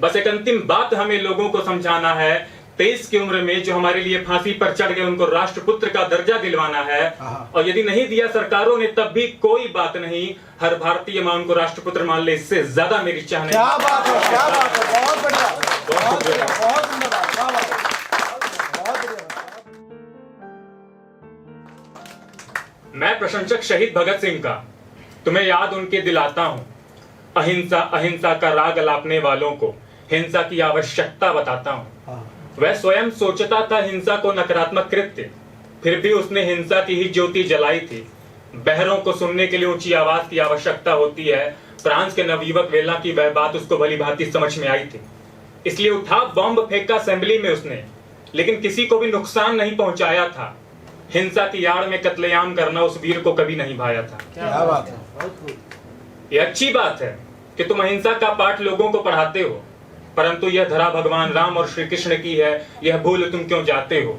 बस एक अंतिम बात हमें लोगों को समझाना है, 23 की उम्र में जो हमारे लिए फांसी पर चढ़ गए उनको राष्ट्रपुत्र का दर्जा दिलवाना है। और यदि नहीं दिया सरकारों ने तब भी कोई बात नहीं, हर भारतीय मां उनको राष्ट्रपुत्र मान ले, इससे ज्यादा मेरी चाह नहीं। क्या बात है, क्या बात है, बहुत बढ़िया, बहुत बढ़िया, बहुत धन्यवाद, क्या बात है, बहुत बढ़िया। मैं प्रशंसक शहीद भगत सिंह का तुम्हें याद उनके दिलाता हूं। अहिंसा अहिंसा का राग लापने वालों को हिंसा की आवश्यकता बताता हूं। वह स्वयं सोचता था हिंसा को नकारात्मक कृत्य, फिर भी उसने हिंसा की ही ज्योति जलाई थी। बहरों को सुनने के लिए ऊंची आवाज की आवश्यकता होती है। फ्रांस के नवयुवक वेला की वह बात उसको भली भांति समझ में आई थी, इसलिए उठा बॉम्ब फेंका असेंबली में उसने, लेकिन किसी को भी नुकसान नहीं पहुंचाया था। हिंसा की आड़ में कत्लेआम करना उस वीर को कभी नहीं भाया था। क्या बात है, ये अच्छी बात है कि तुम अहिंसा का पाठ लोगों को पढ़ाते हो, परंतु यह धरा भगवान राम और श्री कृष्ण की है, यह भूल तुम क्यों जाते हो?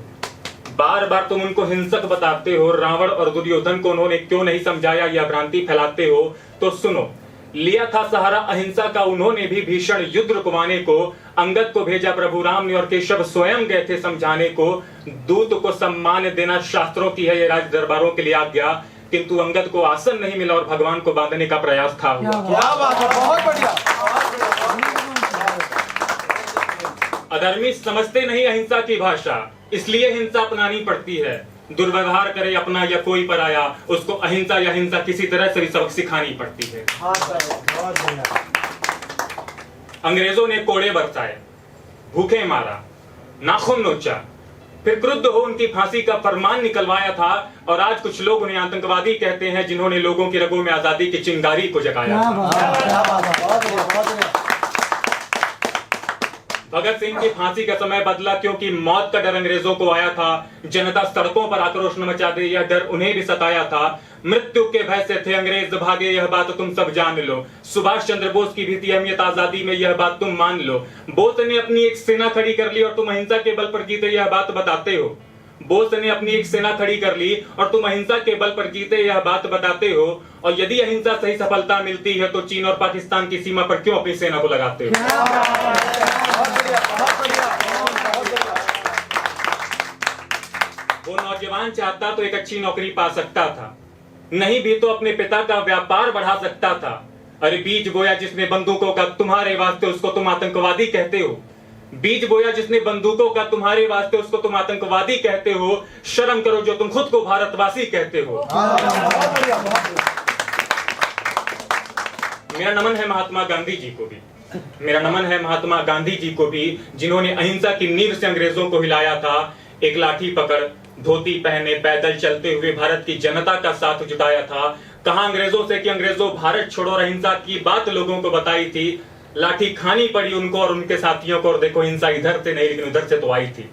बार बार तुम उनको हिंसक बताते हो। रावण और दुर्योधन को उन्होंने क्यों नहीं समझाया, यह भ्रांति फैलाते हो। तो सुनो, लिया था सहारा अहिंसा का उन्होंने भी भीषण युद्ध रुकवाने को। अंगद को भेजा प्रभु राम ने और केशव स्वयं गए थे समझाने को। दूत को सम्मान देना शास्त्रों की है, ये राज दरबारों के लिए आज्ञा, किंतु अंगद को आसन नहीं मिला और भगवान को बांधने का प्रयास था हुआ। क्या बात है, बहुत बढ़िया। अधर्मी समझते नहीं अहिंसा की भाषा, इसलिए हिंसा अपनानी पड़ती है। दुर्व्यवहार करे अपना या कोई पराया, उसको अहिंसा या हिंसा किसी तरह से भी सबक सिखानी पड़ती है। अंग्रेजों ने कोड़े बरसाए, भूखे मारा, नाखून नोचा, फिर क्रुद्ध हो उनकी फांसी का फरमान निकलवाया था। और आज कुछ लोग उन्हें आतंकवादी कहते हैं जिन्होंने लोगों की रगों में आजादी की चिंगारी को जगाया था। भगत सिंह की फांसी का समय बदला क्योंकि मौत का डर अंग्रेजों को आया था। जनता सड़कों पर आक्रोश न मचा दे, यह डर उन्हें भी सताया था। मृत्यु के भय से थे अंग्रेज भागे, यह बात तुम सब जान लो। सुभाष चंद्र बोस की भी थी अहमियत आजादी में, यह बात तुम मान लो। बोस ने अपनी एक सेना खड़ी कर ली और तुम अहिंसा के बल पर जीते, यह बात बताते हो। बोस ने अपनी एक सेना खड़ी कर ली और तुम अहिंसा के बल पर जीते, यह बात बताते हो। और यदि अहिंसा सही सफलता मिलती है तो चीन और पाकिस्तान की सीमा पर क्यों अपनी सेना को लगाते हो? वो नौजवान चाहता तो एक अच्छी नौकरी पा सकता था, नहीं भी तो अपने पिता का व्यापार बढ़ा सकता था। अरे बीज बोया जिसने बंदूकों का तुम्हारे वास्ते, उसको तुम आतंकवादी कहते हो। बीज बोया जिसने बंदूकों का तुम्हारे वास्ते, उसको तुम आतंकवादी कहते हो। शर्म करो जो तुम खुद को भारतवासी कहते हो। मेरा नमन है महात्मा गांधी जी को भी, मेरा नमन है महात्मा गांधी जी को भी, जिन्होंने अहिंसा की नींव से अंग्रेजों को हिलाया था। एक लाठी पकड़, धोती पहने, पैदल चलते हुए भारत की जनता का साथ जुटाया था। कहा अंग्रेजों से कि अंग्रेजों भारत छोड़ो, और अहिंसा की बात लोगों को बताई थी। लाठी खानी पड़ी उनको और उनके साथियों को, और देखो हिंसा इधर से नहीं लेकिन उधर से तो आई थी।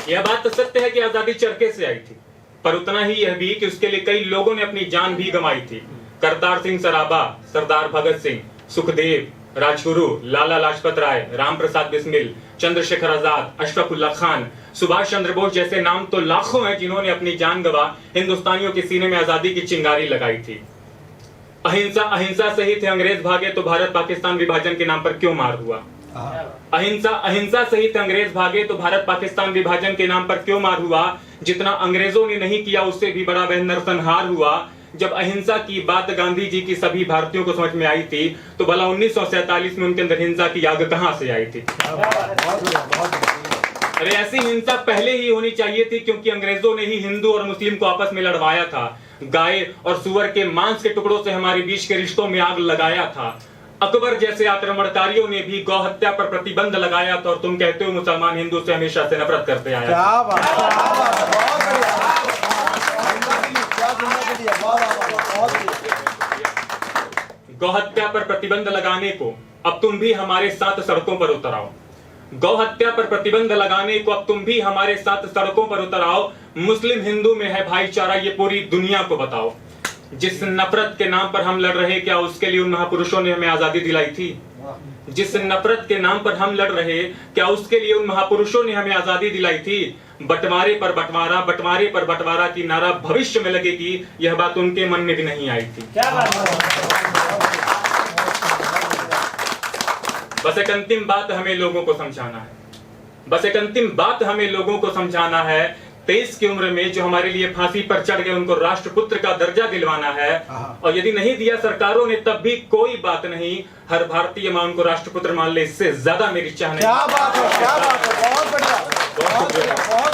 यह बात तो सत्य है कि आजादी चरखे से आई थी, पर उतना ही यह भी कि उसके लिए कई लोगों ने अपनी जान भी गंवाई थी। करतार सिंह सराबा, सरदार भगत सिंह, सुखदेव, राजगुरु, लाला लाजपत राय, राम प्रसाद बिस्मिल, चंद्रशेखर आजाद, अशफाकुल्लाह खान, सुभाष चंद्र बोस जैसे नाम तो लाखों हैं जिन्होंने अपनी जान गंवा हिंदुस्तानियों के सीने में आजादी की चिंगारी लगाई थी। अहिंसा अहिंसा से ही थे अंग्रेज भागे, तो भारत पाकिस्तान विभाजन के नाम पर क्यों मार हुआ? अहिंसा अहिंसा से ही थे अंग्रेज भागे, तो भारत पाकिस्तान विभाजन के नाम पर क्यों मार हुआ? जितना अंग्रेजों ने नहीं किया उससे भी बड़ा वह नरसंहार हुआ। जब अहिंसा की बात गांधी जी की सभी भारतीयों को समझ में आई थी, तो भला 1947 में उनके अंदर हिंसा की आग कहां से आई थी? अरे ऐसी हिंसा पहले ही होनी चाहिए थी, क्योंकि अंग्रेजों ने ही हिंदू और मुस्लिम को आपस में लड़वाया था। गाय और सुअर के मांस के टुकड़ों से हमारे बीच के रिश्तों में आग लगाया था। अकबर जैसे आक्रमणकारियों ने भी गौ हत्या पर प्रतिबंध लगाया था, और तुम कहते हो मुसलमान हिंदू से हमेशा से नफरत करते आए। गौ हत्या पर प्रतिबंध लगाने को अब तुम भी हमारे साथ सड़कों पर उतर आओ। गौ हत्या पर प्रतिबंध लगाने को अब तुम भी हमारे साथ सड़कों पर उतर आओ। मुस्लिम हिंदू में है भाईचारा, ये पूरी दुनिया को बताओ। जिस नफरत के नाम पर हम लड़ रहे, क्या उसके लिए उन महापुरुषों ने हमें आजादी दिलाई थी? जिस नफरत के नाम पर हम लड़ रहे, क्या उसके लिए उन महापुरुषों ने हमें आजादी दिलाई थी? बंटवारे पर बंटवारा, बंटवारे पर बंटवारा की नारा भविष्य में लगेगी, यह बात उनके मन में भी नहीं आई थी। बस एक अंतिम बात हमें लोगों को समझाना है, बस एक अंतिम बात हमें लोगों को समझाना है। 23 की उम्र में जो हमारे लिए फांसी पर चढ़ गए उनको राष्ट्रपुत्र का दर्जा दिलवाना है, और यदि नहीं दिया सरकारों ने तब भी कोई बात नहीं, हर भारतीय मां उनको राष्ट्रपुत्र मान ले, इससे ज्यादा मेरी चाह नहीं। क्या बात है, क्या बात है, बहुत बढ़िया, बहुत बढ़िया, बहुत